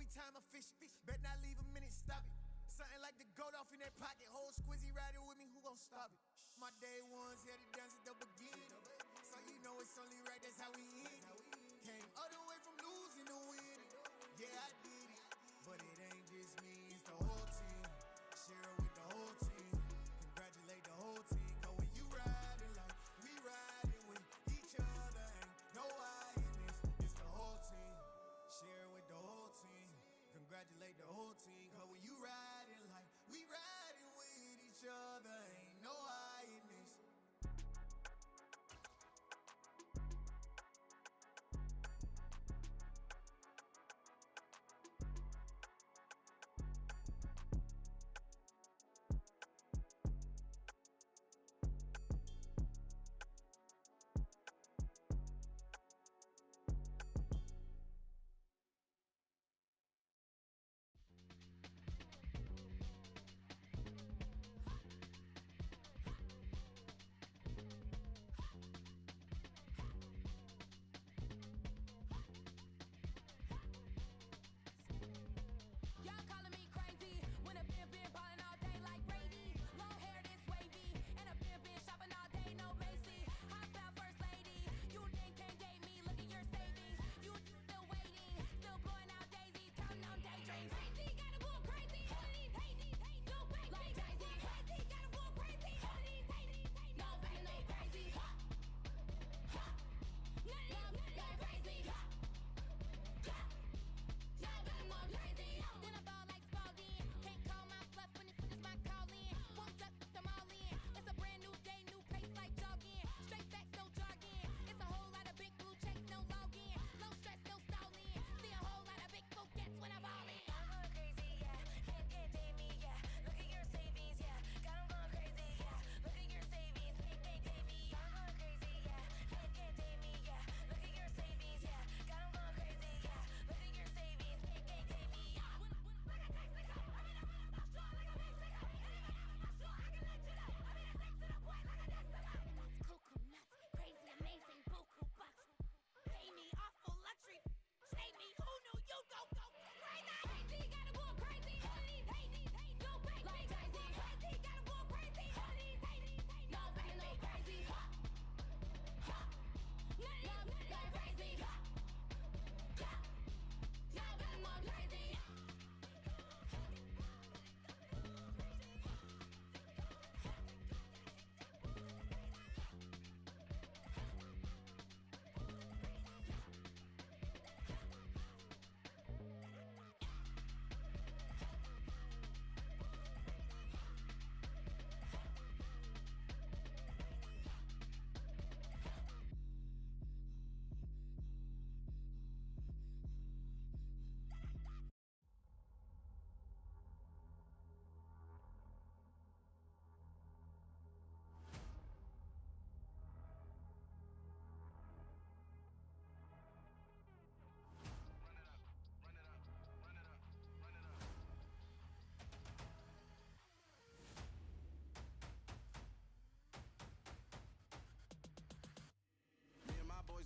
every time I fish. Bet not leave a minute, stop it. Something like the gold off in that pocket. Whole squizzy riding with me, who gon' stop it? My day ones here to dance at the beginning. So you know it's only right, that's how we end it. Came all the way from losing to winning. Yeah, I did it. But it ain't just me, it's the whole team. Share it with the whole team. Congratulate the whole team. Cause when you riding like we riding with each other, ain't no I in this. It's the whole team. Share it with the whole team. Congratulate the whole team. Cause when you riding like we riding with each other, ain't no I in this.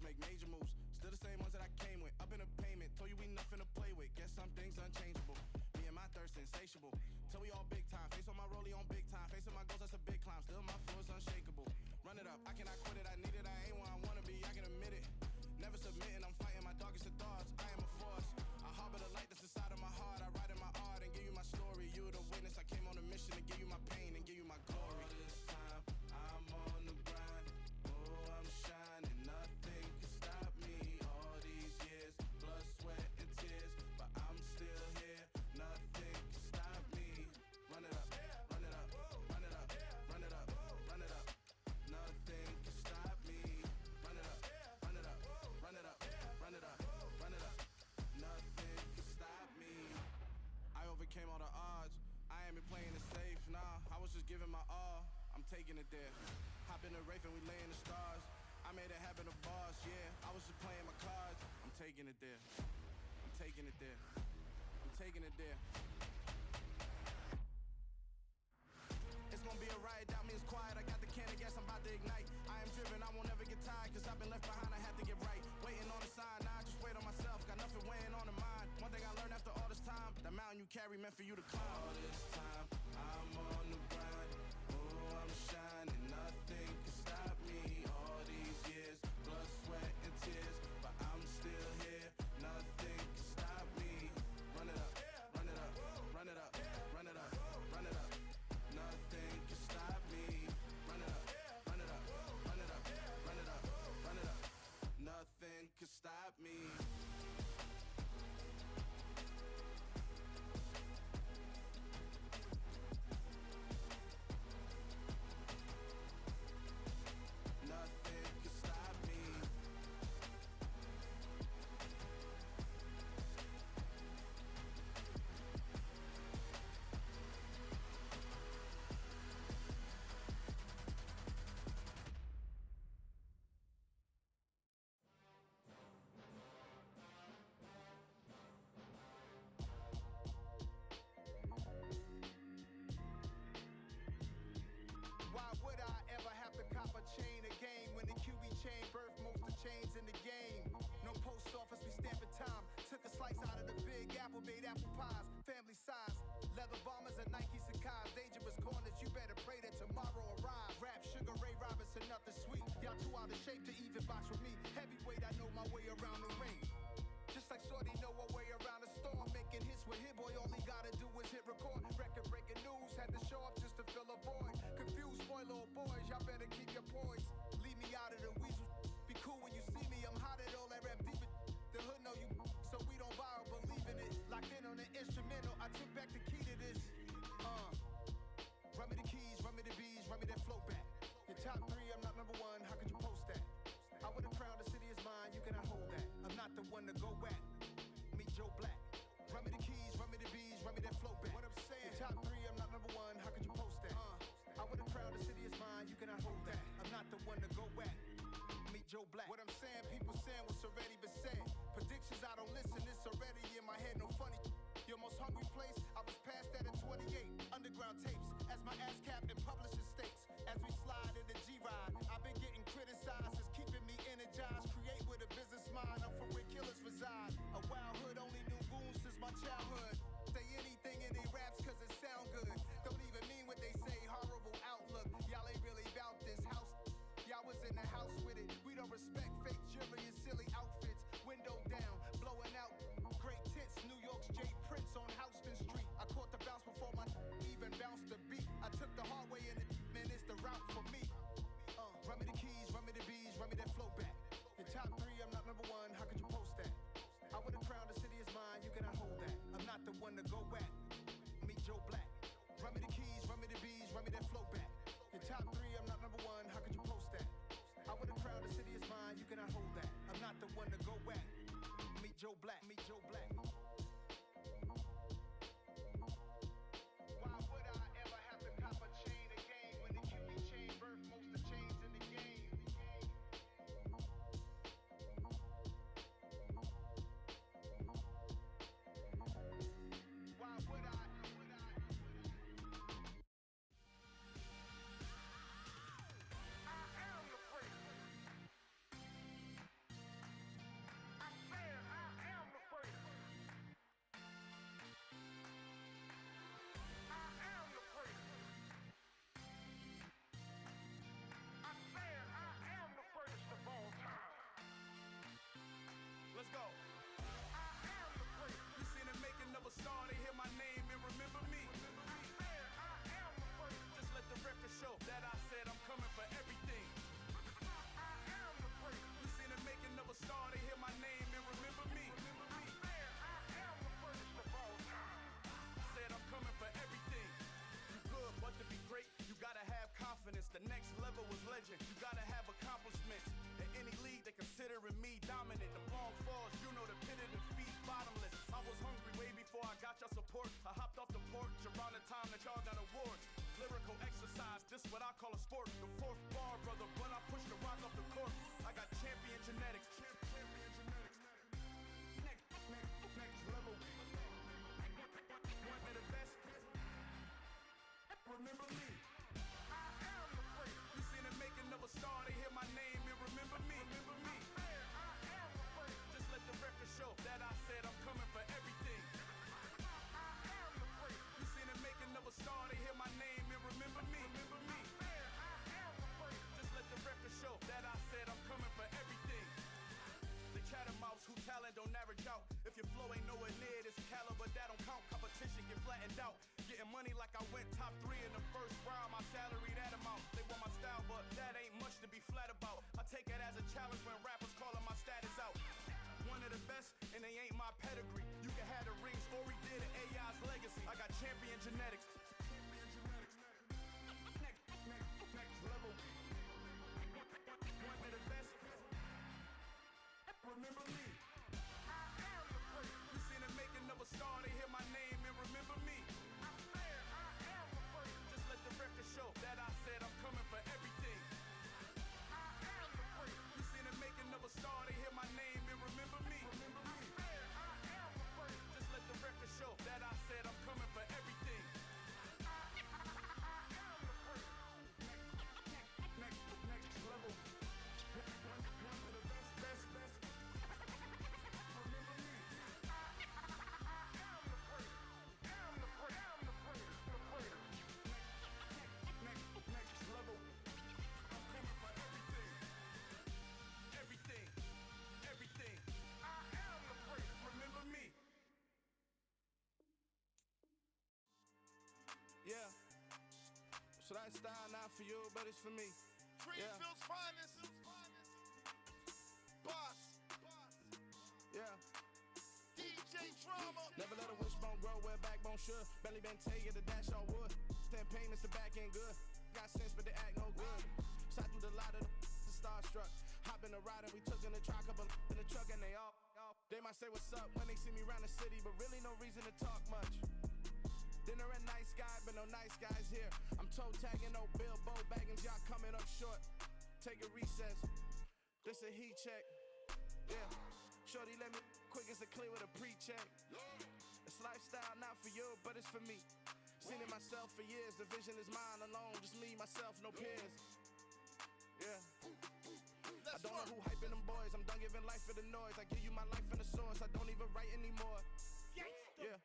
Make major moves, still the same ones that I came with. Up in a payment, told you we nothing to play with. Guess some things unchangeable. Me and my thirst insatiable. Till we all big time. Face on my rollie on big time. Facing my goals, that's a big climb. Still my flow is unshakable. Run it up, I cannot quit it. I need it, I ain't where I wanna be. I can admit it. Never submitting, I'm fighting my darkest of thoughts. I am a force. I harbor the light that's inside of my heart. I write in my art and give you my story. You the witness. I came on a mission to give you my pain and give you my glory. All this time, I'm on the grind. Oh, I'm shining. Nothing can stop me. All these years, blood, sweat, and tears, but I'm still here. Nothing can stop me. Run it up, run it up, run it up, run it up, run it up. Nothing can stop me. Run it up, run it up, run it up, run it up, run it up. Nothing can stop me. I overcame all the odds. I ain't been playing it safe, nah. I was just giving my all. I'm taking it there. Hop in the Wraith and we lay in the stars. I made it happen to boss, yeah. I was just playing my cards. I'm taking it there. I'm taking it there. I'm taking it there. It's gonna be a riot, doubt me it's quiet. I got the can of gas, I'm about to ignite. I am driven, I won't ever get tired, cause I've been left behind, I had to get right. Waiting on the sign, now I just wait on myself, got nothing weighing on the mind. One thing I learned after all the you carry meant for you to climb. All this time, I'm on the grind. Oh, I'm shining, nothing can stop me. All these years, blood, sweat, and tears, but I'm still here. Nothing can stop me. Run it up, run it up, run it up, run it up, run it up. Nothing can stop me. Run it up, run it up, run it up, run it up, run it up. Nothing can stop me. Nothing can stop me. Why would I ever have to cop a chain again when the QB chain birthed most of chains in the game? No post office, we stamping time. Took a slice out of the big apple, made apple pies, family size. Leather bombers and Nike Sacai's, dangerous corners, you better pray that tomorrow arrives. Rap Sugar Ray Robinson, nothing sweet. Y'all too out of shape to even box with me. Heavyweight, I know my way around the ring. Just like Shorty know her way around the storm. Making hits with Hit Boy, all he gotta do is hit record. Record breaking news, had to show up just to fill a void. Confused boy, little boys, y'all better keep your poise. Leave me out of the weasel. Be cool when you see me, I'm hot at all that rap deep. The hood know you, so we don't borrow, believe in it. Locked in on the instrumental, I took back the key to this. Run me the keys, run me the bees, run me that flow back. Your top three, I'm not number one, how could you post that? I would've crowned the city is mine, you cannot hold that. I'm not the one to go back. Meet Joe Black. Run me the keys, run me the bees, run me that flow back. What I'm saying, your top three, I'm not number one, how could you post that? I would've crowned the city is mine, you cannot hold that. I'm not the one to go back. Meet Joe Black. What I'm saying, people saying what's already been said. Predictions, I don't listen, it's already in my head, no funny. Your most hungry place, I was past that in 28. Underground tapes, as my ass cap in publishing states. As we slide in the G-Ride, I've been getting criticized, it's keeping me energized. Create with a business mind, I'm from where killers reside. A wild hood, only knew goons since my childhood. Say anything in they raps cause it sound good. Don't even mean what they say, horrible outlook. Y'all ain't really bout this house. Y'all was in the house with it. We don't respect fake jewelry and silly outfits. Window down, blowing out great tits. New York's Jay Prince on Houston Street. I caught the bounce before my even bounced the beat. I took the hard way in it, man, it's the route for me. Run me the keys, run me the bees, run me that flow back. Your top three, I'm not number one, how could you post that? I would've crowned the city is mine, you cannot hold that. I'm not the one to go back. Meet Joe Black. Run me the keys, run me the bees, run me that flow back. Your top three, I'm not number one, how could you post that? I would've crowned the city is mine, you cannot hold that. I'm not the one to go back. Meet Joe Black, meet Joe Black. Why would I ever have to cop a chain again when the QB chain birthed most of chains in the game? Why would I? I am the prince. I said I am the prince. I am the prince. I said I am the greatest of all time. Let's go. I am the prince. You seen the making of a star, they hear my name and remember me. I said I am the prince. Just let the record show that I said I'm coming for everything. I am the prince. You seen the making of a star, they hear my name and remember me. I said I am the greatest of all time. Said I'm coming for everything. You good, but to be great, you gotta have confidence. The next level was legend. You gotta have accomplishments. In any league, they considering me dominant. The wrong falls, you know the pit of defeat, bottomless. I was hungry way before I got your support. I hopped off the porch around the time that y'all got awards. Lyrical exercise, this what I call a sport. The fourth bar, brother, when I push the rock off the court. I got champion genetics. Next level. One of the best. Remember me. I am the prince. You seen the making of a star, they hear my name and remember me. Remember me. I said I am the prince. Just let the record show that I said I'm coming for everything. I am first round, my salary that amount. They want my style, but that ain't much to be flat about. I take it as a challenge when rappers calling my status out. One of the best, and they ain't my pedigree. You can have the rings, or we did an AI's legacy. I got champion genetics. Next level. One of the best. Remember me. You seen the making of a star, they hear my name and remember me. Just let the record show that I said I'm coming for everything. You seen the making of a star, they hear my name and remember me. Just let the record show that I said I'm coming for everything. Next level. One of the best. Remember me. Next level. I'm coming for everything. Everything. I am the great. Remember me. Yeah. So that style not for you, but it's for me. Greenfield's finest. Boss. Yeah. DJ Drama. Never let a wishbone grow where a backbone should. Belly been taking the dash all wood. 10 payments, the back end good. Got sense, but they act no good. Shot through the lot of the starstruck. Hop in the ride and we took in the truck, couple in the truck, and they all. They might say what's up when they see me around the city, but really no reason to talk much. Dinner a nice guy, but no nice guys here. I'm toe tagging, no Bilbo bagging, y'all coming up short. Take a recess. This a heat check. Yeah. Shorty let me quick as a clear with a pre-check. It's lifestyle not for you, but it's for me. Seen it myself for years. The vision is mine alone. Just me, myself, no peers. Yeah. I don't know who hyping them boys. I'm done giving life for the noise. I give you my life in the source. I don't even write anymore. Yeah.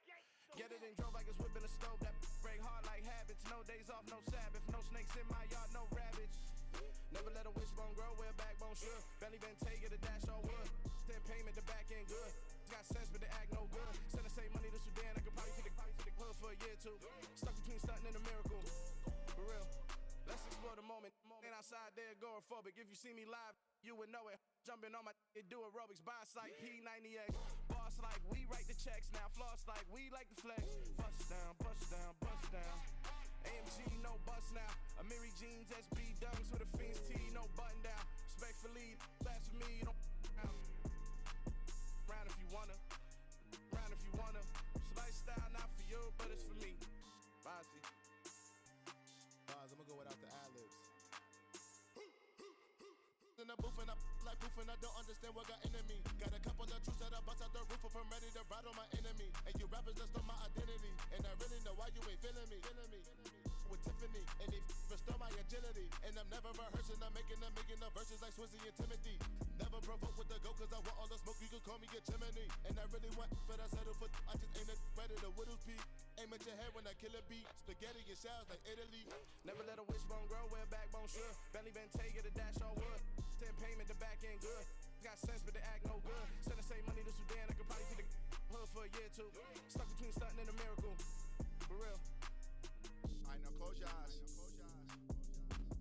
Get it and drove like it's whipping a stove. That break hard like habits. No days off, no Sabbath. No snakes in my yard, no rabbits. Never let a wishbone grow where a backbone should. Belly been taking the dash all wood. 10 payment, the back end good. Got sense, but they act no good. Send the same money to Sudan. I could probably fit the hood for a year or two. Stuck between stunting and a miracle. For real. Let's explore the moment. Ain't outside there agoraphobic. If you see me live, you would know it. Jumping on my do aerobics, buy like P90X. Boss like we write the checks now. Floss like we like the flex. Bust down, bust down, bust down. AMG, no bust now. Amiri jeans, SB dunks with a Fiends tee, no button down. Respectfully, that's for me, you don't round if you wanna. Round if you wanna. So lifestyle not for you, but it's for me. Bossy. Bars, I'ma go without the ad-libs. In the booth and I like proof and I don't understand what got into me. Got a couple of truths that I bust out the roof if I'm ready to ride on my enemy. And you rappers just stole my identity, and I really know why you ain't feeling me. With Tiffany, and they restore my agility. And I'm never rehearsing, I'm making the verses like Swizzy and Timothy. Never provoke with the go, cause I want all the smoke, you can call me a chimney. And I really want, but I settle for, I just aim at better the widow's peak. Aim at your head when I kill a beat. Spaghetti and shells like Italy. Never let a wishbone grow where a backbone should. Belly been taking the dash all wood. 10 payment, the back end good. Got sense, but they act no good. Send the same money to Sudan, I could probably fit the hood for a year or two. Stuck between stunting and a miracle. For real. Alright, now close your eyes.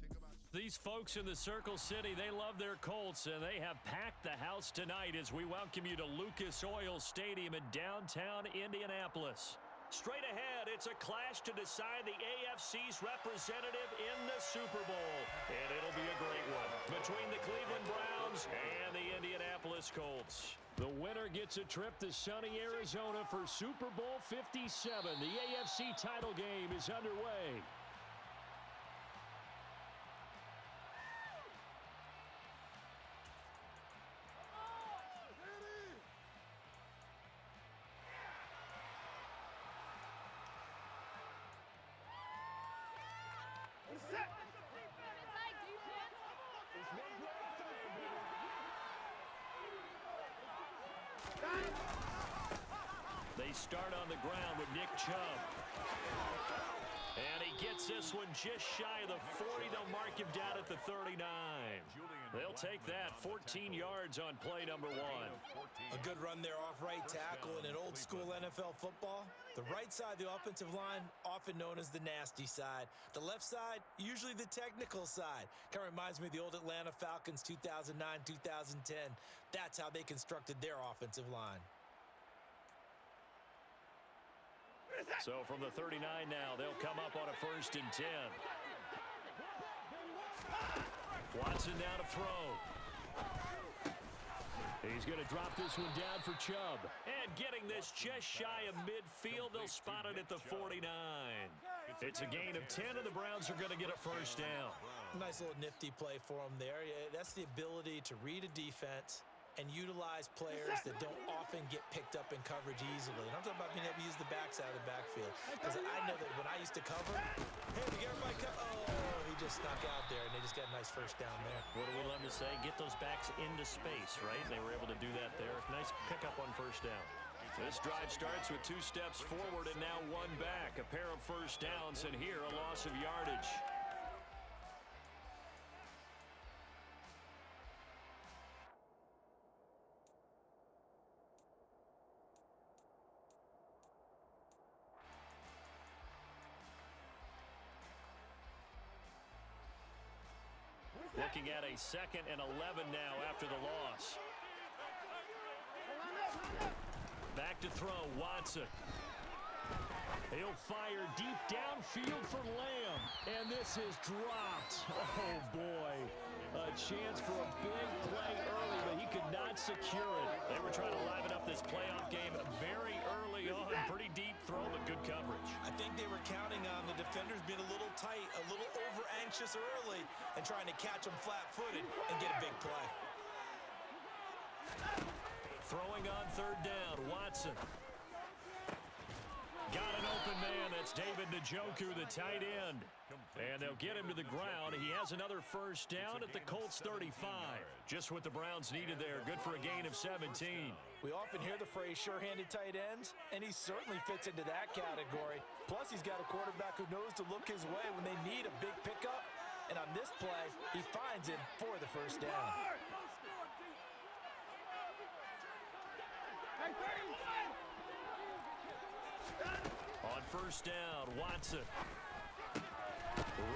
Think about These folks in the Circle City, they love their Colts, and they have packed the house tonight as we welcome you to Lucas Oil Stadium in downtown Indianapolis. Straight ahead, it's a clash to decide the AFC's representative in the Super Bowl. And it'll be a great one between the Cleveland Browns and the Indianapolis Colts. The winner gets a trip to sunny Arizona for Super Bowl 57. The AFC title game is underway. They start on the ground with Nick Chubb. And he gets this one just shy of the 40. They'll mark him down at the 39. They'll take that 14 yards on play number 1. A good run there off right tackle in an old school NFL football. The right side of the offensive line, often known as the nasty side. The left side, usually the technical side. Kind of reminds me of the old Atlanta Falcons 2009, 2010. That's how they constructed their offensive line. So from the 39 now, they'll come up on a 1st and 10. Watson now to throw. He's going to drop this one down for Chubb. And getting this just shy of midfield, they'll spot it at the 49. It's a gain of 10, and the Browns are going to get a 1st down. Nice little nifty play for them there. That's the ability to read a defense and utilize players that don't often get picked up in coverage easily. And I'm talking about being able to use the backside of the backfield. Because I know that when I used to cover, hey, we get everybody he just snuck out there, and they just got a nice 1st down there. What do we love to say? Get those backs into space, right? They were able to do that there. Nice pickup on 1st down. This drive starts with 2 steps forward and now 1 back. A pair of 1st downs, and here a loss of yardage. Looking at a 2nd and 11 now after the loss. Back to throw, Watson. He'll fire deep downfield for Lamb. And this is dropped. Oh, boy. A chance for a big play early, but he could not secure it. They were trying to liven up this playoff game very early on. Pretty deep throw, but good coverage. I think they were counting on the defenders being a little tight, a little over-anxious early, and trying to catch them flat-footed and get a big play. Throwing on 3rd down, Watson. Got an open man. That's David Njoku, the tight end. And they'll get him to the ground. He has another 1st down at the Colts 35. Just what the Browns needed there. Good for a gain of 17. We often hear the phrase sure-handed tight ends, and he certainly fits into that category. Plus, he's got a quarterback who knows to look his way when they need a big pickup. And on this play, he finds him for the 1st down. On 1st down, Watson.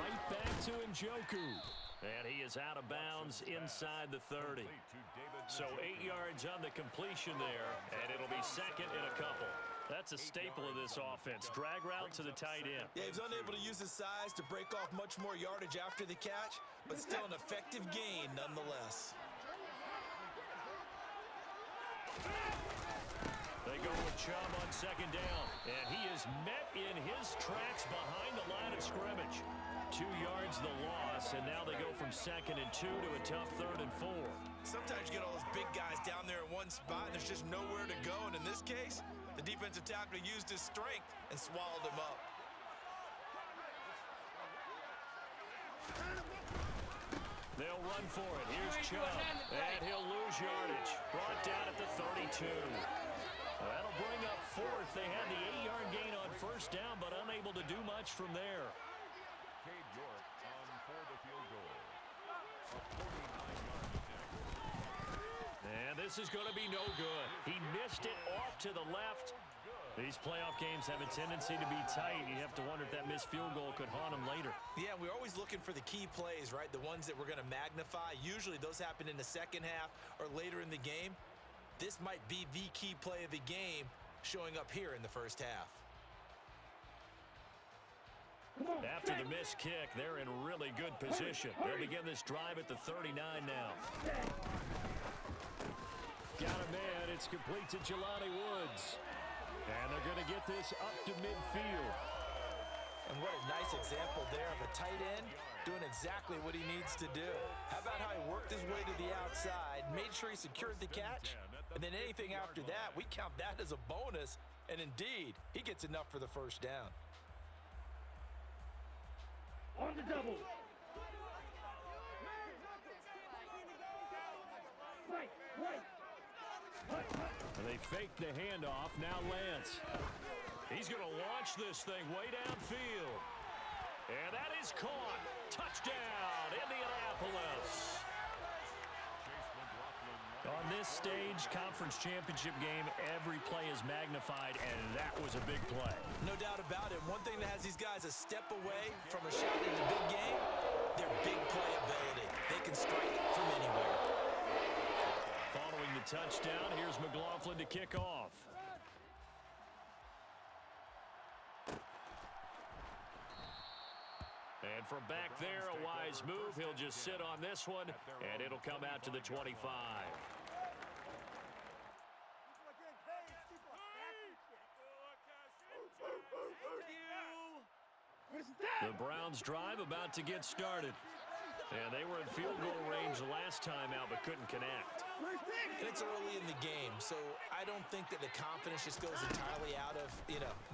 Right back to Njoku. And he is out of bounds inside the 30. So 8 yards on the completion there, and it'll be 2nd and a couple. That's a staple of this offense. Drag route to the tight end. Yeah, he was unable to use his size to break off much more yardage after the catch, but still an effective gain nonetheless. They go with Chubb on 2nd down, and he is met in his tracks behind the line of scrimmage. 2 yards the loss, and now they go from 2nd and 2 to a tough 3rd and 4. Sometimes you get all those big guys down there in one spot, and there's just nowhere to go, and in this case, the defensive tackle used his strength and swallowed him up. They'll run for it. Here's Chubb, and he'll lose yardage. Brought down at the 32. That'll bring up 4th. They had the 8-yard gain on 1st down, but unable to do much from there. And this is going to be no good. He missed it off to the left. These playoff games have a tendency to be tight. You have to wonder if that missed field goal could haunt him later. Yeah, we're always looking for the key plays, right? The ones that we're going to magnify. Usually those happen in the 2nd half or later in the game. This might be the key play of the game showing up here in the 1st half. After the missed kick, they're in really good position. They'll begin this drive at the 39 now. Got a man. It's complete to Jelani Woods. And they're going to get this up to midfield. And what a nice example there of a tight end doing exactly what he needs to do. How about how he worked his way to the outside, made sure he secured the catch, and then anything after that, we count that as a bonus. And indeed, he gets enough for the 1st down. On the double. And they fake the handoff. Now Lance. He's going to launch this thing way downfield. And that is caught. Touchdown, Indianapolis. On this stage, conference championship game, every play is magnified, and that was a big play. No doubt about it. One thing that has these guys a step away from a shot in the big game, their big play ability. They can strike from anywhere. Following the touchdown, here's McLaughlin to kick off. And from back there, a wise move. He'll just sit on this one, and it'll come out to the 25. The Browns drive about to get started. And they were in field goal range last time out, but couldn't connect. And it's early in the game, so I don't think that the confidence just goes entirely out of,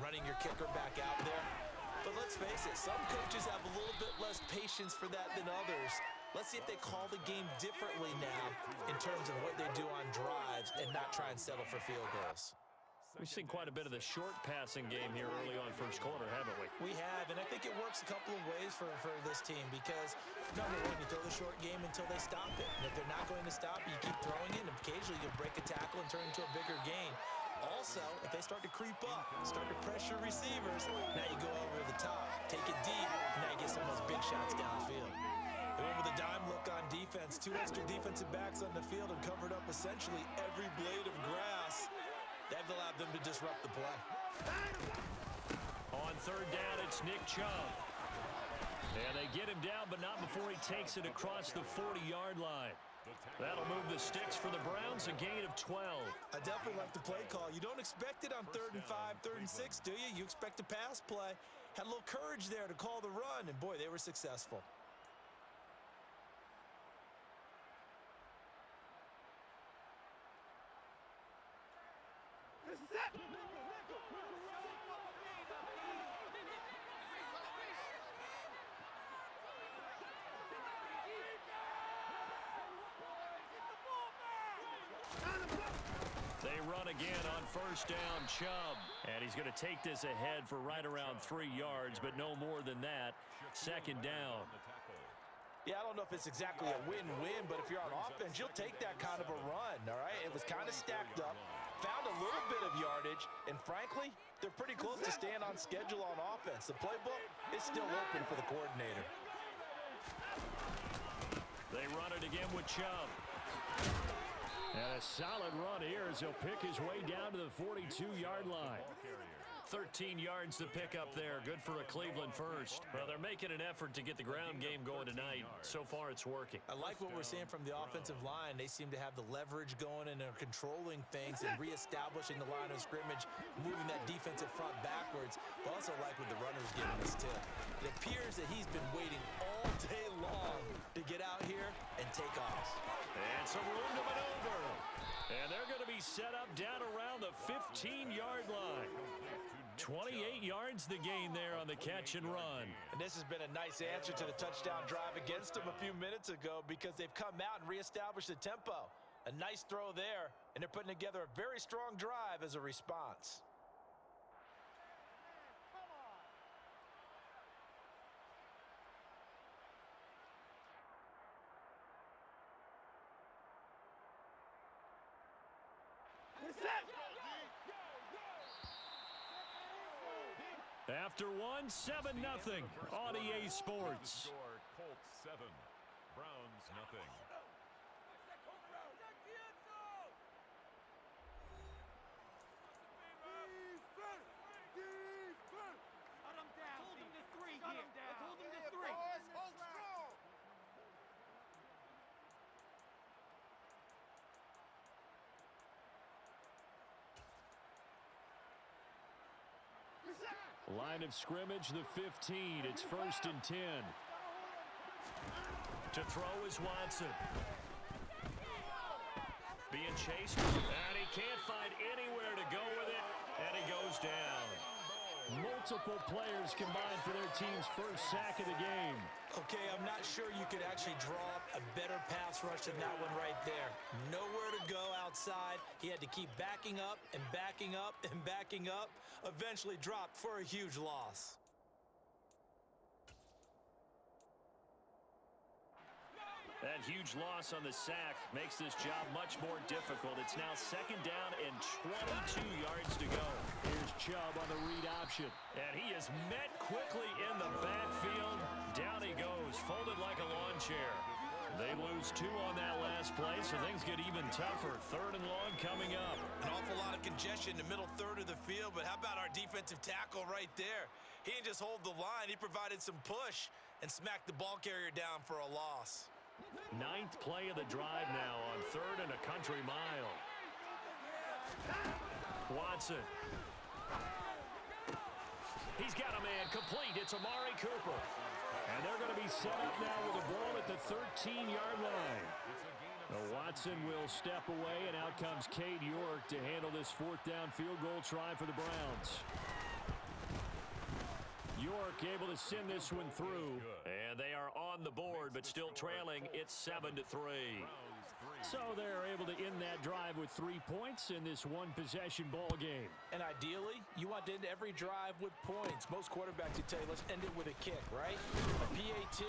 running your kicker back out there. But let's face it, some coaches have a little bit less patience for that than others. Let's see if they call the game differently now in terms of what they do on drives and not try and settle for field goals. We've seen quite a bit of the short passing game here early on first quarter, haven't we? We have, and I think it works a couple of ways for this team because, number one, you throw the short game until they stop it. And if they're not going to stop it, you keep throwing it, and occasionally you'll break a tackle and turn into a bigger gain. Also, if they start to creep up, start to pressure receivers, now you go over the top, take it deep, and now you get some of those big shots downfield. They went with a dime look on defense, 2 extra defensive backs on the field and covered up essentially every blade of grass. That allowed them to disrupt the play. On third down, it's Nick Chubb. And they get him down, but not before he takes it across the 40-yard line. That'll move the sticks for the Browns, a gain of 12. I definitely like the play call. You don't expect it on 3rd and 5, 3rd and 6, do you? You expect a pass play. Had a little courage there to call the run, and boy, they were successful. They run again on first down, Chubb. And he's going to take this ahead for right around 3 yards, but no more than that. Second down. Yeah, I don't know if it's exactly a win-win, but if you're on offense, you'll take that kind of a run, all right? It was kind of stacked up, found a little bit of yardage, and frankly, they're pretty close to staying on schedule on offense. The playbook is still open for the coordinator. They run it again with Chubb. And a solid run here as he'll pick his way down to the 42-yard line. 13 yards to pick up there. Good for a Cleveland first. Well, they're making an effort to get the ground game going tonight. So far, it's working. I like what we're seeing from the offensive line. They seem to have the leverage going and they're controlling things and reestablishing the line of scrimmage, moving that defensive front backwards. But also like what the runner's giving us, too. It appears that he's been waiting all day long to get out here and take off. And some room to maneuver. And they're going to be set up down around the 15-yard line. 28 yards the gain there on the catch and run. And this has been a nice answer to the touchdown drive against them a few minutes ago because they've come out and reestablished the tempo. A nice throw there, and they're putting together a very strong drive as a response. After one, 7-0 on EA Sports. Colts 7, Browns nothing. Line of scrimmage, the 15. It's 1st and 10. To throw is Watson. Being chased, and he can't find anywhere to go with it, and he goes down. Multiple players combined for their team's first sack of the game. Okay, I'm not sure you could actually draw up a better pass rush than that one right there. Nowhere to go outside. He had to keep backing up and backing up and backing up. Eventually dropped for a huge loss. That huge loss on the sack makes this job much more difficult. It's now 2nd down and 22 yards to go. Here's Chubb on the read option. And he is met quickly in the backfield. Down he goes, folded like a lawn chair. They lose 2 on that last play, so things get even tougher. 3rd and long coming up. An awful lot of congestion in the middle third of the field, but how about our defensive tackle right there? He didn't just hold the line. He provided some push and smacked the ball carrier down for a loss. 9th play of the drive now on 3rd and a country mile. Watson. He's got a man complete. It's Amari Cooper. And they're going to be set up now with a ball at the 13-yard line. Watson will step away, and out comes Cade York to handle this 4th down field goal try for the Browns. York able to send this one through. And they are on the board, but still trailing. It's 7-3. So they're able to end that drive with 3 points in this one-possession ball game. And ideally, you want to end every drive with points. Most quarterbacks would tell you, let's end it with a kick, right? A PAT,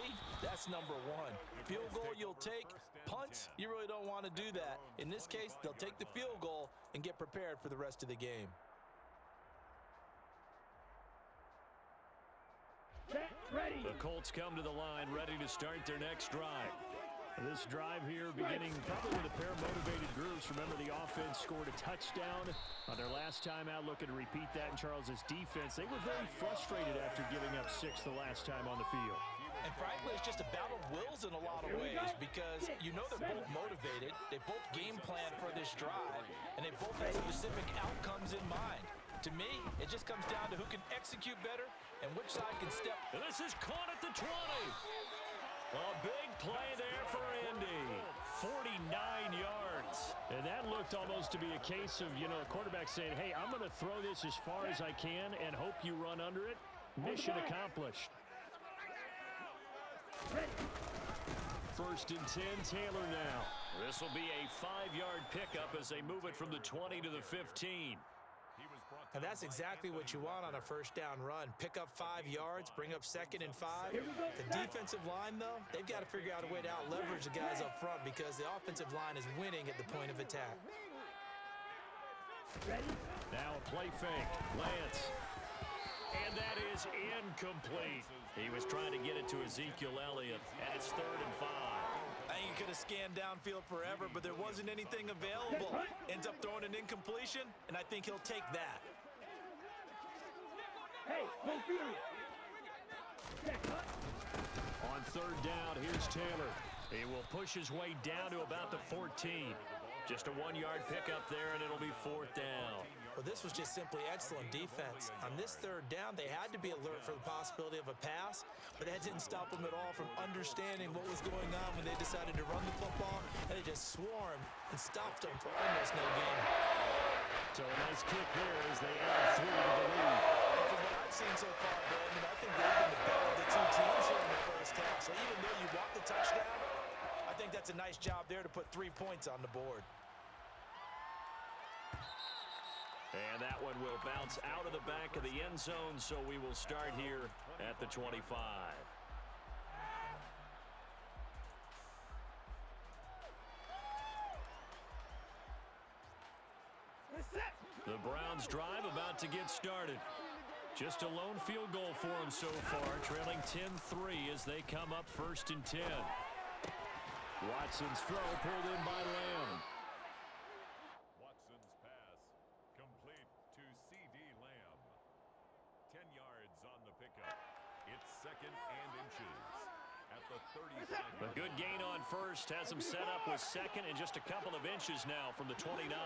that's number 1. Field goal you'll take. Punts, you really don't want to do that. In this case, they'll take the field goal and get prepared for the rest of the game. The Colts come to the line, ready to start their next drive. This drive here beginning probably with a pair of motivated groups. Remember, the offense scored a touchdown on their last time out, looking to repeat that in Charles's defense. They were very frustrated after giving up 6 the last time on the field. And frankly, it's just a battle of wills in a lot of ways because you know they're both motivated. They both game plan for this drive, and they both have specific outcomes in mind. To me, it just comes down to who can execute better and which side can step. And this is caught at the 20. A big play there for Indy. 49 yards. And that looked almost to be a case of, a quarterback saying, hey, I'm going to throw this as far as I can and hope you run under it. Mission accomplished. 1st and 10, Taylor now. This will be a 5-yard pickup as they move it from the 20 to the 15. And that's exactly what you want on a 1st down run. Pick up 5 yards, bring up 2nd and 5. The defensive line, though, they've got to figure out a way to out-leverage the guys up front because the offensive line is winning at the point of attack. Now a play fake. Lance. And that is incomplete. He was trying to get it to Ezekiel Elliott, and it's 3rd and 5. I think he could have scanned downfield forever, but there wasn't anything available. Ends up throwing an incompletion, and I think he'll take that. Hey, go field. On 3rd down, here's Taylor. He will push his way down to about the 14. Just a 1-yard pickup there, and it'll be 4th down. Well, this was just simply excellent defense. On this 3rd down, they had to be alert for the possibility of a pass, but that didn't stop them at all from understanding what was going on when they decided to run the football, and they just swarmed and stopped them for almost no gain. So a nice kick there as they add 3 to the lead. And from what I've seen so far, Brandon, I think they've been the better of the 2 teams here in the 1st half. So even though you want the touchdown, I think that's a nice job there to put 3 points on the board. And that one will bounce out of the back of the end zone, so we will start here at the 25. The Browns drive about to get started. Just a lone field goal for them so far, trailing 10-3 as they come up 1st and 10. Watson's throw pulled in by Lamb. Watson's pass complete to C.D. Lamb. 10 yards on the pickup. It's 2nd and inches at the 35. A good gain on 1st has him set up with 2nd and just a couple of inches now from the 29.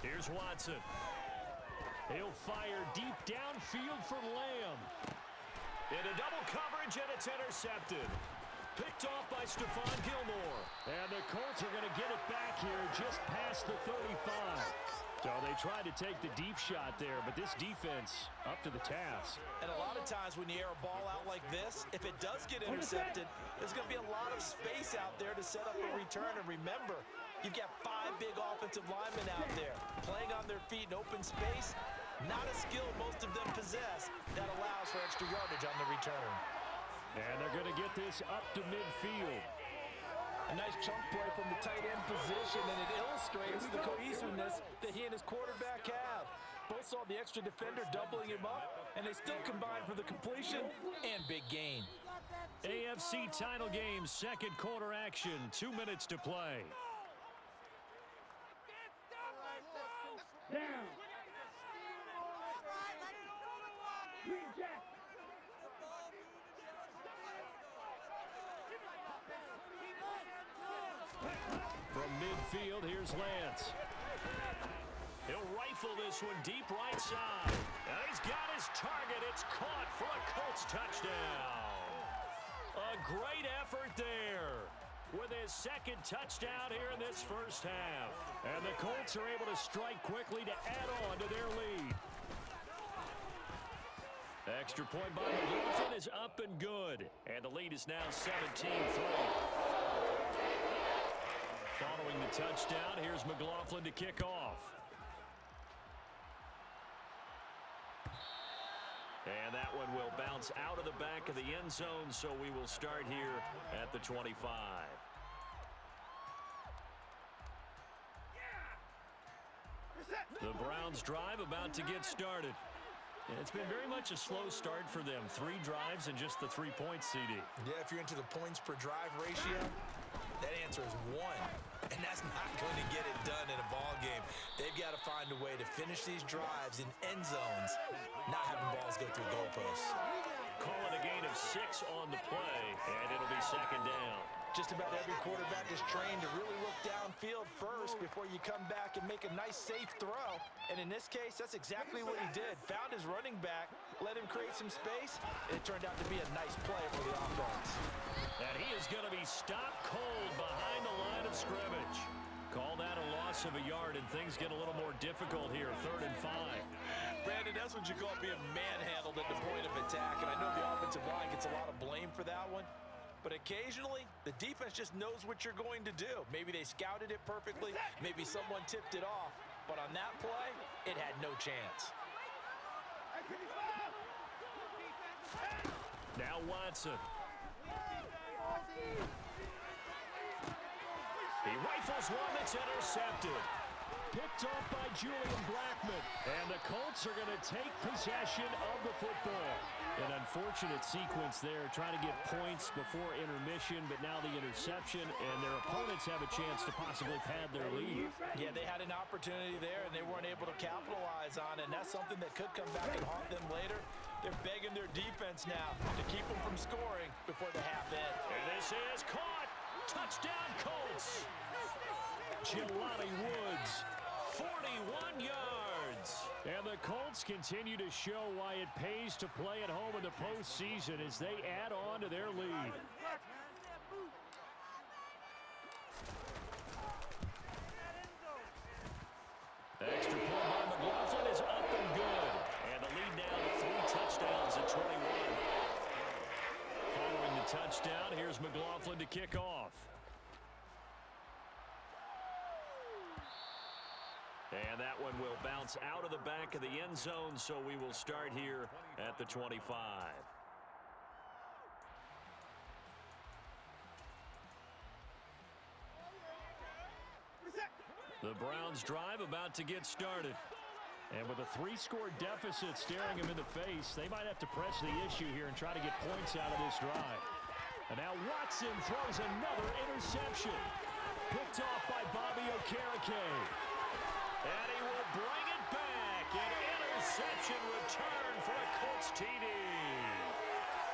Here's Watson. He'll fire deep downfield for Lamb. Into double coverage, and it's intercepted. Picked off by Stephon Gilmore. And the Colts are going to get it back here just past the 35. So they tried to take the deep shot there, but this defense up to the task. And a lot of times when you air a ball out like this, if it does get intercepted, there's going to be a lot of space out there to set up a return. And remember, you've got 5 big offensive linemen out there playing on their feet in open space. Not a skill most of them possess that allows for extra yardage on the return. And they're going to get this up to midfield. A nice chunk play from the tight end position, and it illustrates the cohesiveness that he and his quarterback have. Both saw the extra defender doubling him up, and they still combined for the completion and big gain. AFC title game, second quarter action, 2 minutes to play. Down. Reject. From midfield, here's Lance. He'll rifle this one deep right side. And he's got his target. It's caught for a Colts touchdown. A great effort there with his second touchdown here in this first half. And the Colts are able to strike quickly to add on to their lead. Extra point by McLaughlin is up and good. And the lead is now 17-3. Following the touchdown, here's McLaughlin to kick off. And that one will bounce out of the back of the end zone, so we will start here at the 25. The Browns drive about to get started. It's been very much a slow start for them. 3 drives and just the 3 points, CD. Yeah, if you're into the points per drive ratio, that answer is 1. And that's not going to get it done in a ball game. They've got to find a way to finish these drives in end zones, not having balls go through goalposts. Call it a gain of 6 on the play, and it'll be second down. Just about every quarterback is trained to really look downfield first before you come back and make a nice, safe throw. And in this case, that's exactly what he did. Found his running back, let him create some space, and it turned out to be a nice play for the offense. And he is going to be stopped cold behind the line of scrimmage. Call that a loss of a yard, and things get a little more difficult here, 3rd and 5. Brandon, that's what you call being manhandled at the point of attack, and I know the offensive line gets a lot of blame for that one. But occasionally, the defense just knows what you're going to do. Maybe they scouted it perfectly. Maybe someone tipped it off. But on that play, it had no chance. Now Watson. He rifles one that's intercepted. Picked off by Julian Blackman. And the Colts are going to take possession of the football. An unfortunate sequence there, trying to get points before intermission, but now the interception, and their opponents have a chance to possibly pad their lead. Yeah, they had an opportunity there, and they weren't able to capitalize on it, and that's something that could come back and haunt them later. They're begging their defense now to keep them from scoring before the half end. And this is caught. Touchdown, Colts. Jelani Woods, 41 yards. And the Colts continue to show why it pays to play at home in the postseason as they add on to their lead. Extra point by McLaughlin is up and good. And the lead now to 3 touchdowns at 21. Following the touchdown, here's McLaughlin to kick off. And that one will bounce out of the back of the end zone, so we will start here at the 25. The Browns drive about to get started. And with a 3-score deficit staring them in the face, they might have to press the issue here and try to get points out of this drive. And now Watson throws another interception. Picked off by Bobby Okereke. And he will bring it back. An interception return for a Colts TD.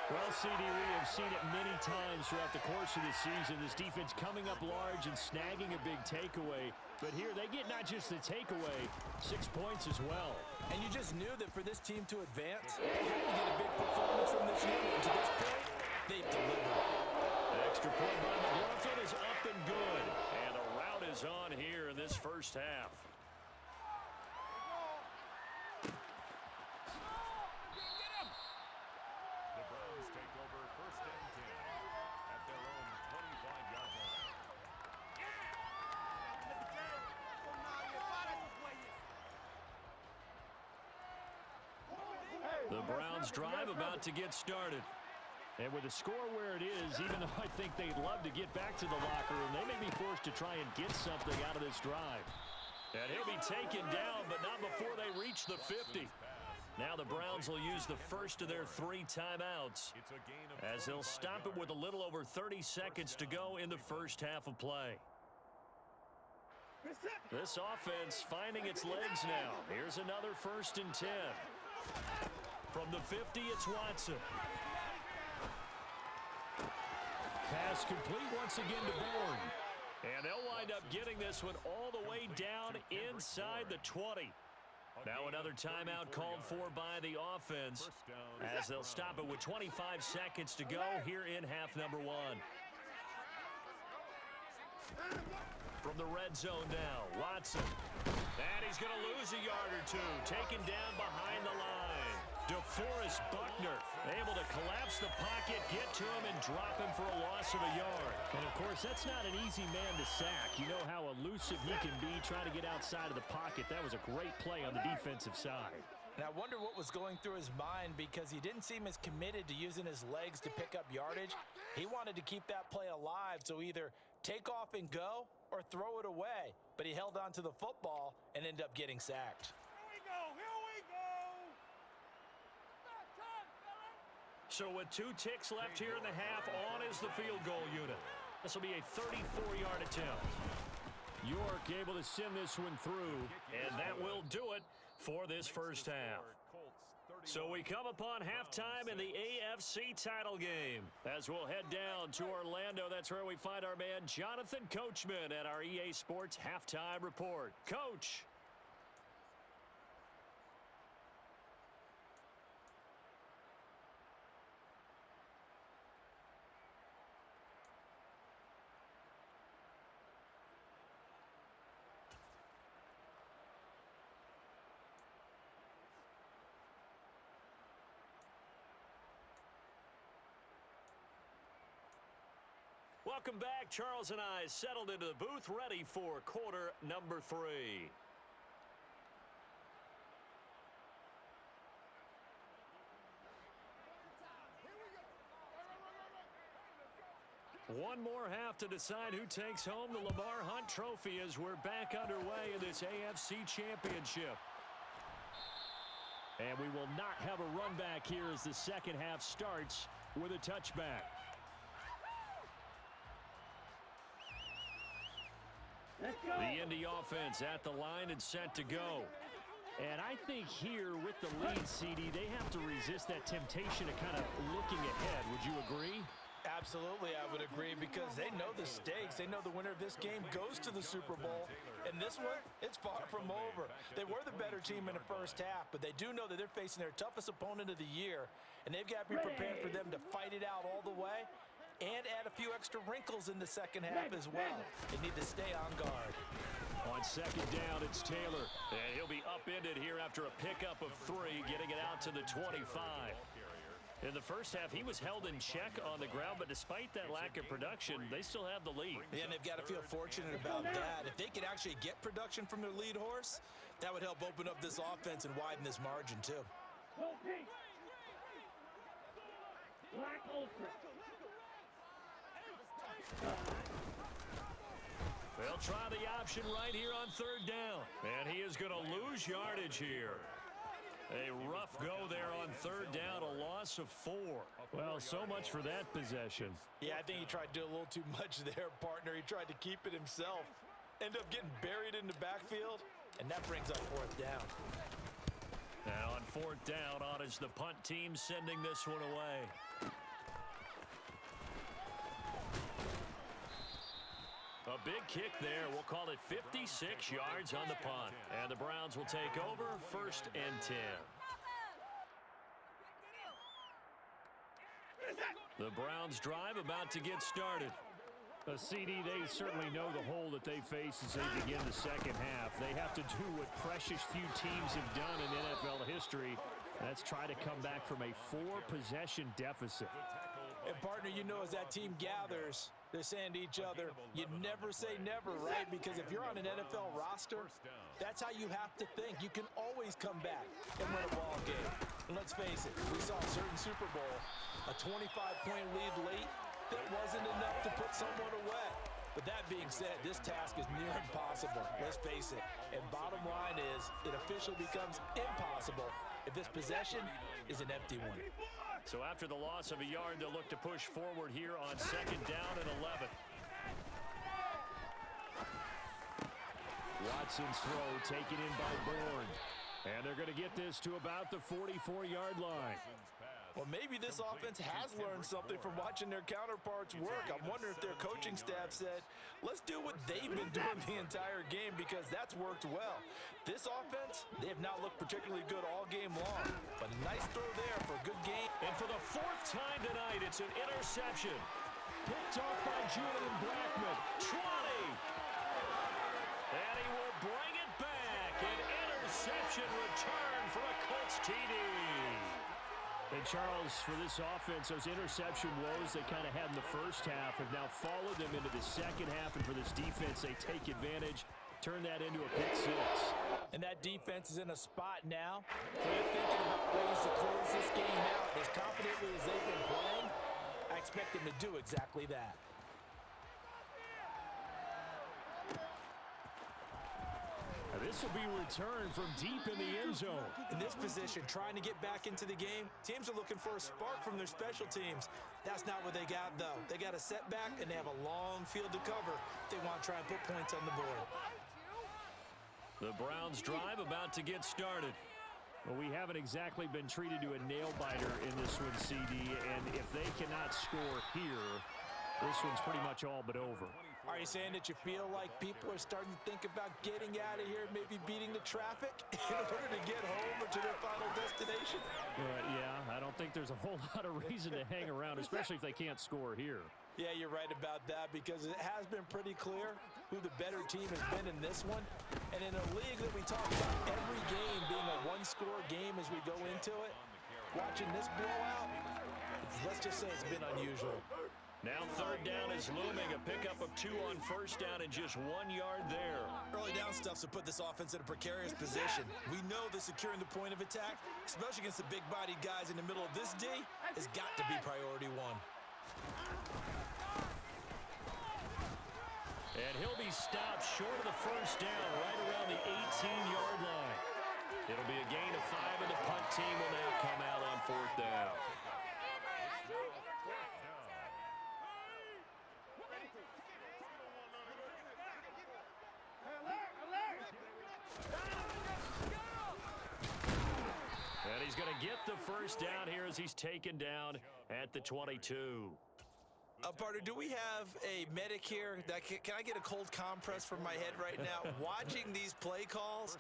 Well, CD, we have seen it many times throughout the course of the season. This defense coming up large and snagging a big takeaway. But here they get not just the takeaway, 6 points as well. And you just knew that for this team to advance, they had to get a big performance from this unit. And to this point, they've delivered. The extra point by McLaughlin is up and good. And the route is on here in this first half. The Browns drive about to get started. And with the score where it is, even though I think they'd love to get back to the locker room, they may be forced to try and get something out of this drive. And he'll be taken down, but not before they reach the 50. Now the Browns will use the first of their 3 timeouts as they'll stop it with a little over 30 seconds to go in the first half of play. This offense finding its legs now. Here's another 1st and 10. From the 50, it's Watson. Pass complete once again to Bourne. And they'll wind up getting this one all the way down inside the 20. Now another timeout called for by the offense as they'll stop it with 25 seconds to go here in half number 1. From the red zone now, Watson. And he's going to lose a yard or 2, taken down behind the line. DeForest Buckner able to collapse the pocket, get to him, and drop him for a loss of a yard. And, of course, that's not an easy man to sack. You know how elusive he can be trying to get outside of the pocket. That was a great play on the defensive side. And I wonder what was going through his mind because he didn't seem as committed to using his legs to pick up yardage. He wanted to keep that play alive, so either take off and go or throw it away. But he held on to the football and ended up getting sacked. So with 2 ticks left here in the half, on is the field goal unit. This will be a 34-yard attempt. York able to send this one through. And that will do it for this first half. So we come upon halftime in the AFC title game. As we'll head down to Orlando, that's where we find our man Jonathan Coachman at our EA Sports Halftime Report. Coach. Welcome back. Charles and I settled into the booth, ready for quarter number 3. One more half to decide who takes home the Lamar Hunt Trophy as we're back underway in this AFC Championship. And we will not have a run back here as the second half starts with a touchback. The Indy offense at the line and set to go. And I think here with the lead, CD, they have to resist that temptation of kind of looking ahead. Would you agree? Absolutely, I would agree because they know the stakes. They know the winner of this game goes to the Super Bowl. And this one, it's far from over. They were the better team in the first half, but they do know that they're facing their toughest opponent of the year. And they've got to be prepared for them to fight it out all the way and add a few extra wrinkles in the second half as well. They need to stay on guard. On second down, it's Taylor. And he'll be upended here after a pickup of 3, getting it out to the 25. In the first half, he was held in check on the ground, but despite that lack of production, they still have the lead. Yeah, and they've got to feel fortunate about that. If they could actually get production from their lead horse, that would help open up this offense and widen this margin, too. They'll try the option right here on third down. And he is going to lose yardage here. A rough go there on third down, a loss of 4. Well, so much for that possession. Yeah, I think he tried to do a little too much there, partner. He tried to keep it himself. Ended up getting buried in the backfield, and that brings up fourth down. Now on fourth down, on is the punt team sending this one away. A big kick there. We'll call it 56 yards on the punt. And the Browns will take over, 1st and 10. The Browns drive about to get started. A CD, they certainly know the hole that they face as they begin the second half. They have to do what precious few teams have done in NFL history. That's try to come back from a 4-possession deficit. And partner, you know, as that team gathers, they're saying to each other, you never say never, right? Because if you're on an NFL roster, that's how you have to think. You can always come back and win a ball game. And let's face it, we saw a certain Super Bowl, a 25-point lead late, that wasn't enough to put someone away. But that being said, this task is near impossible. Let's face it. And bottom line is, it officially becomes impossible if this possession is an empty one. So after the loss of a yard, they'll look to push forward here on 2nd down and 11. Watson's throw taken in by Bourne. And they're going to get this to about the 44-yard line. Well, maybe this offense has learned something from watching their counterparts work. I'm wondering if their coaching staff said, let's do what they've been doing the entire game, because that's worked well. This offense, they have not looked particularly good all game long, but a nice throw there for a good game. And for the 4th time tonight, it's an interception. Picked off by Julian Blackmon. 20. And he will bring it back. An interception return for a Colts TD. And Charles, for this offense, those interception woes they kind of had in the first half have now followed them into the second half. And for this defense, they take advantage, turn that into a pick 6. And that defense is in a spot now where they're thinking about ways to close this game out. As confidently as they've been playing, I expect them to do exactly that. This will be returned from deep in the end zone. In this position, trying to get back into the game, teams are looking for a spark from their special teams. That's not what they got, though. They got a setback, and they have a long field to cover if they want to try and put points on the board. The Browns' drive about to get started. Well, we haven't exactly been treated to a nail-biter in this one, CD, and if they cannot score here, this one's pretty much all but over. Are you saying that you feel like people are starting to think about getting out of here, maybe beating the traffic in order to get home or to their final destination? Yeah, I don't think there's a whole lot of reason to hang around, especially if they can't score here. Yeah, you're right about that, because it has been pretty clear who the better team has been in this one. And in a league that we talk about every game being a one-score game as we go into it, watching this blowout, let's just say it's been unusual. Now 3rd down is looming, a pickup of 2 on 1st down and just 1 yard there. Early down stuff's to put this offense in a precarious position. We know that securing the point of attack, especially against the big-bodied guys in the middle of this D, has got to be priority 1. And he'll be stopped short of the 1st down, right around the 18-yard line. It'll be a gain of 5, and the punt team will now come out on 4th down. And he's going to get the 1st down here as he's taken down at the 22. Partner, do we have a medic here? Can I get a cold compress from my head right now? Watching these play calls,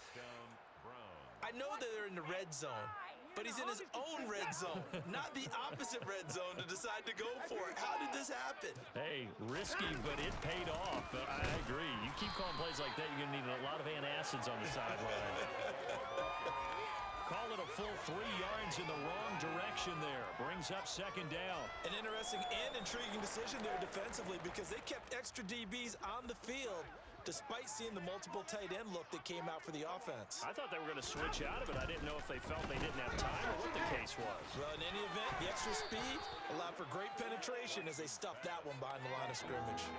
I know that they're in the red zone, but he's in his own red zone, not the opposite red zone to decide to go for it. How did this happen? Hey, risky, but it paid off. I agree. You keep calling plays like that, you're going to need a lot of antacids on the sideline. Call it a full 3 yards in the wrong direction there. Brings up 2nd down. An interesting and intriguing decision there defensively, because they kept extra DBs on the field despite seeing the multiple tight end look that came out for the offense. I thought they were going to switch out of it. I didn't know if they felt they didn't have time or what the case was. Well, in any event, the extra speed allowed for great penetration as they stuffed that one behind the line of scrimmage.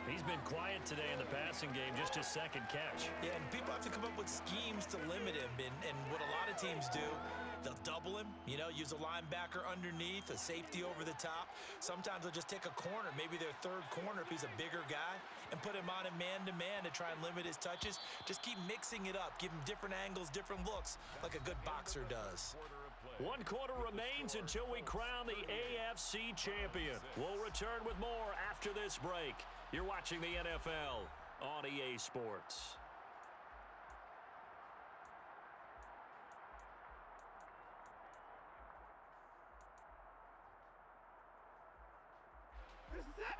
He's been quiet today in the passing game, just his 2nd catch. Yeah, and people have to come up with schemes to limit him, and what a lot of teams do, they'll double him, use a linebacker underneath, a safety over the top. Sometimes they'll just take a corner, maybe their 3rd corner if he's a bigger guy, and put him on a man-to-man to try and limit his touches. Just keep mixing it up, give him different angles, different looks, like a good boxer does. 1 quarter remains until we crown the AFC champion. We'll return with more after this break. You're watching the NFL on EA Sports.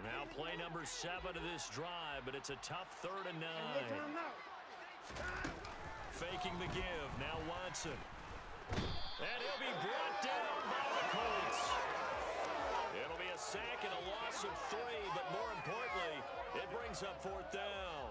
Now play number 7 of this drive, but it's a tough 3rd and 9. Faking the give, now Watson. And he'll be brought down by the Colts. It'll be A sack and a loss of 3, but more importantly, it brings up 4th down.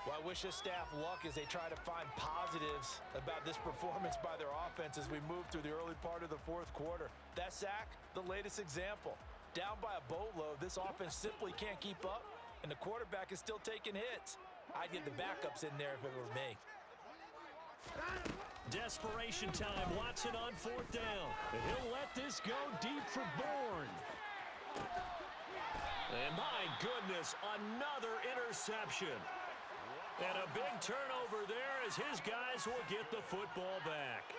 Well, I wish this staff luck as they try to find positives about this performance by their offense as we move through the early part of the 4th quarter. That sack, the latest example. Down by a boatload, this offense simply can't keep up, and the quarterback is still taking hits. I'd get the backups in there if it were me. Desperation time. Watson on 4th down. And he'll let this go deep for Bourne. And my goodness, another interception. And a big turnover there as his guys will get the football back.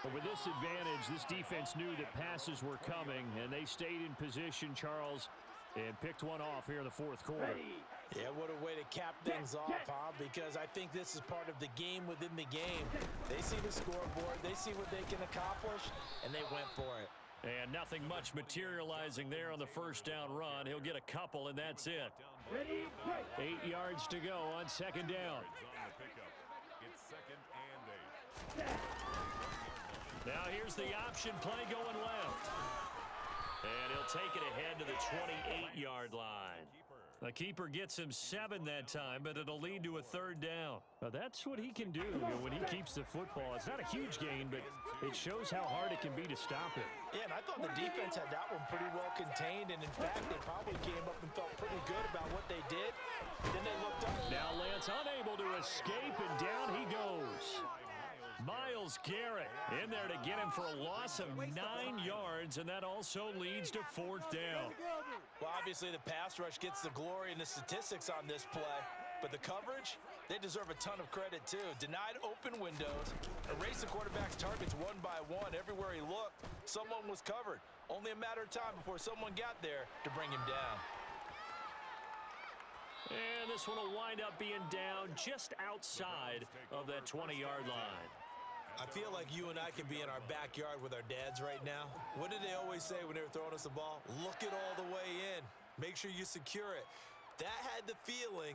But with this advantage, this defense knew that passes were coming, and they stayed in position, Charles, and picked one off here in the 4th quarter. Yeah, what a way to cap things off, huh? Because I think this is part of the game within the game. They see the scoreboard, they see what they can accomplish, and they went for it. And nothing much materializing there on the 1st down run. He'll get a couple, and that's it. 8 yards to go on 2nd down. It's 2nd and 8. Now here's the option play going left. And he'll take it ahead to the 28-yard line. The keeper gets him 7 that time, but it'll lead to a 3rd down. Now that's what he can do when he keeps the football. It's not a huge gain, but it shows how hard it can be to stop it. Yeah, and I thought the defense had that one pretty well contained, and in fact, they probably came up and felt pretty good about what they did. Then they looked up. Now Lance unable to escape, and down he goes. Myles Garrett in there to get him for a loss of 9 yards, and that also leads to 4th down. Well, obviously the pass rush gets the glory and the statistics on this play, but the coverage, they deserve a ton of credit too. Denied open windows, erased the quarterback's targets one by one. Everywhere he looked, someone was covered. Only a matter of time before someone got there to bring him down. And this one will wind up being down just outside of that 20-yard line. I feel like you and I could be in our backyard with our dads right now. What did they always say when they were throwing us the ball? Look it all the way in. Make sure you secure it. That had the feeling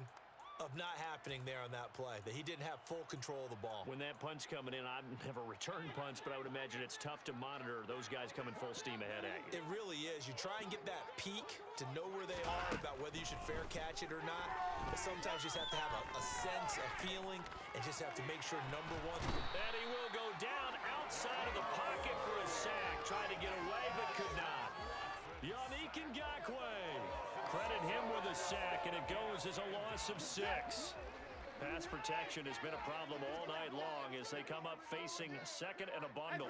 of not happening there on that play, that he didn't have full control of the ball. When that punt's coming in, I've never returned punts, but I would imagine it's tough to monitor those guys coming full steam ahead at you. It really is. You try and get that peek to know where they are, about whether you should fair catch it or not. But sometimes you just have to have a sense, a feeling, and just have to make sure, number one. And he will go down outside of the pocket for a sack. Tried to get away, but could not. Yannick Ngakoue. Credit him with a sack, and it goes as a loss of 6. Pass protection has been a problem all night long as they come up facing 2nd and a bundle.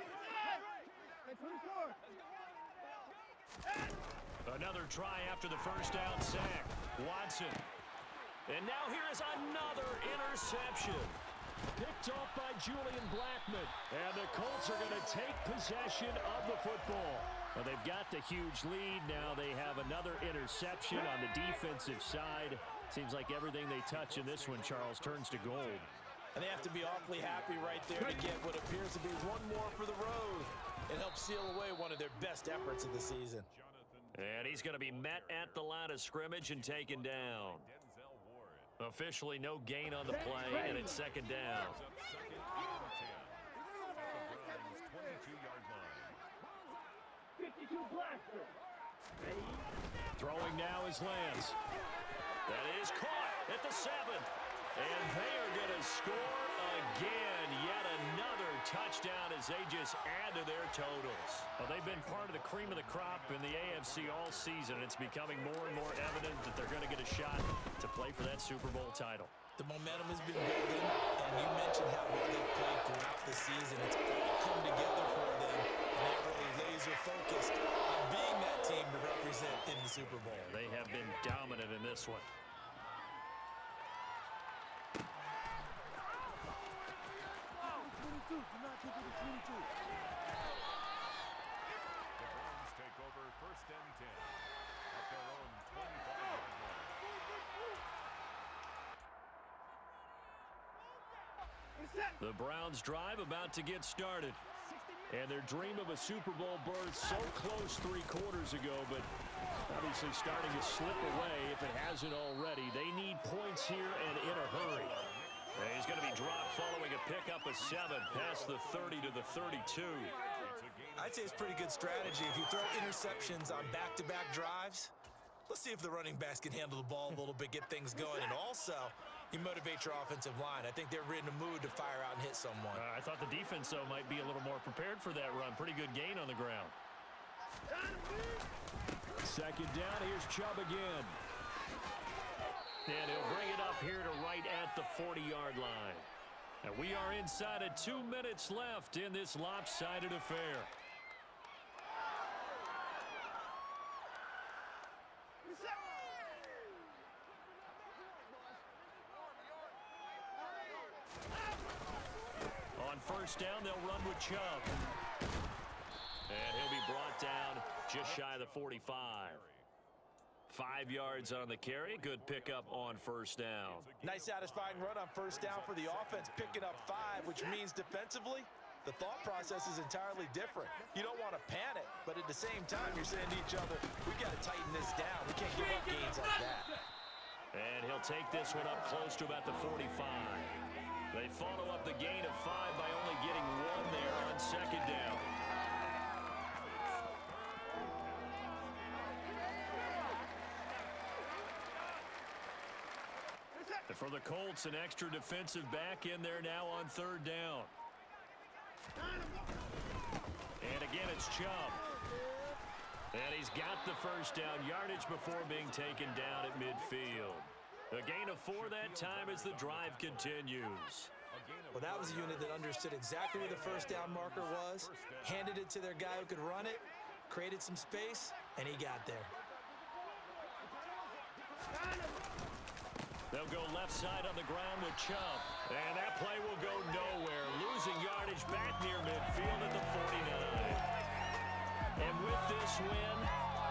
Another try after the 1st down sack. Watson. And now here is another interception. Picked off by Julian Blackmon. And the Colts are going to take possession of the football. Well, they've got the huge lead. Now they have another interception on the defensive side. Seems like everything they touch in this one, Charles, turns to gold. And they have to be awfully happy right there to get what appears to be one more for the road. It helps seal away one of their best efforts of the season. And he's going to be met at the line of scrimmage and taken down. Officially no gain on the play, and it's 2nd down. Throwing now is Lance. That is caught at the 7. And they are going to score again. Yet another touchdown as they just add to their totals. Well, they've been part of the cream of the crop in the AFC all season. It's becoming more and more evident that they're going to get a shot to play for that Super Bowl title. The momentum has been building, and you mentioned how well they've played throughout the season. It's all come together for them, and they're really laser-focused on being that team to represent in the Super Bowl. They have been dominant in this one. The Browns take over 1st and 10 at their own 25-yard line. The Browns drive about to get started. And their dream of a Super Bowl berth so close 3 quarters ago, but obviously starting to slip away if it hasn't already. They need points here and in a hurry. And he's going to be dropped following a pickup of 7 past the 30 to the 32. It's a gain I'd say it's pretty good strategy. If you throw interceptions on back-to-back drives, let's see if the running backs can handle the ball a little bit, get things going. And also, you motivate your offensive line. I think they're in a mood to fire out and hit someone. I thought the defense, though, might be a little more prepared for that run. Pretty good gain on the ground. Second down, here's Chubb again. And he'll bring it up here to right at the 40-yard line. And we are inside of 2 minutes left in this lopsided affair. On first down, they'll run with Chubb. And he'll be brought down just shy of the 45. 5 yards on the carry. Good pickup on first down. Nice satisfying run on first down for the offense, picking up 5, which means defensively, the thought process is entirely different. You don't want to panic, but at the same time, you're saying to each other, we got to tighten this down. We can't give up gains like that. And he'll take this one up close to about the 45. They follow up the gain of 5 by only getting 1 there on second down. And for the Colts, an extra defensive back in there now on third down. And again, it's Chubb. And he's got the first down yardage before being taken down at midfield. A gain of 4 that time as the drive continues. Well, that was a unit that understood exactly where the first down marker was, handed it to their guy who could run it, created some space, and he got there. They'll go left side on the ground with Chubb. And that play will go nowhere. Losing yardage back near midfield at the 49. And with this win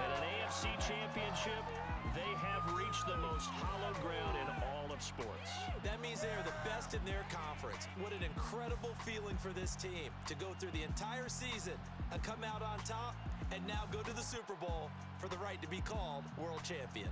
and an AFC championship, they have reached the most hallowed ground in all of sports. That means they are the best in their conference. What an incredible feeling for this team to go through the entire season and come out on top and now go to the Super Bowl for the right to be called world champion.